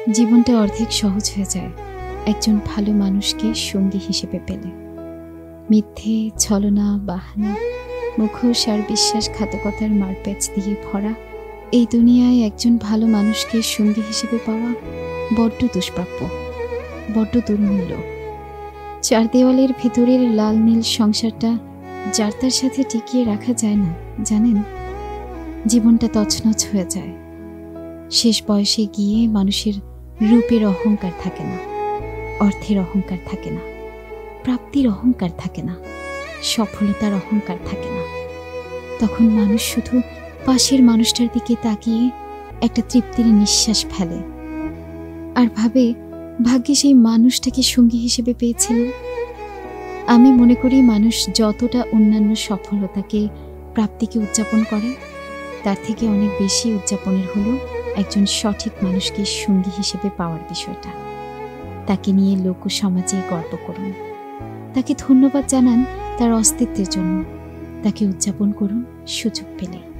জীবনটা অর্ধেক সহজ হয়ে যায় একজন ভালো মানুষকে সঙ্গী হিসেবে পেলে। মিথ্যে, ছলনা, বাহানা, মুখোশ আর বিশ্বাসঘাতকতার মারপ্যাচ দিয়ে ভরা এই দুনিয়ায় একজন ভালো মানুষকে সঙ্গী হিসেবে পাওয়া বড্ড দুষ্প্রাপ্য, বড্ড দুর্মূল্য। চার দেওয়ালের ভেতরের লাল নীল সংসারটা যার তার সাথে টিকিয়ে রাখা যায় না, জানেন। জীবনটা তছনছ হয়ে যায়। শেষ বয়সে গিয়ে মানুষের রূপের অহংকার থাকে না, অর্থের অহংকার থাকে না, প্রাপ্তির অহংকার থাকে না, সফলতার অহংকার থাকে না। তখন মানুষ শুধু পাশের মানুষটার দিকে তাকিয়ে একটা তৃপ্তির নিঃশ্বাস ফেলে আর ভাবে, ভাগ্যে সেই মানুষটাকে সঙ্গী হিসেবে পেয়েছিলাম। আমি মনে করি মানুষ যতটা অন্যান্য সফলতাকে, প্রাপ্তিকে উদযাপন করে, তার থেকে অনেক বেশি উদযাপনের হলো একজন সঠিক মানুষকে সঙ্গী হিসেবে পাওয়ার বিষয়টা। তাকে নিয়ে লোক সমাজে গর্ব করুন, তাকে ধন্যবাদ জানান তার অস্তিত্বের জন্য, তাকে উদযাপন করুন সুযোগ পেলে।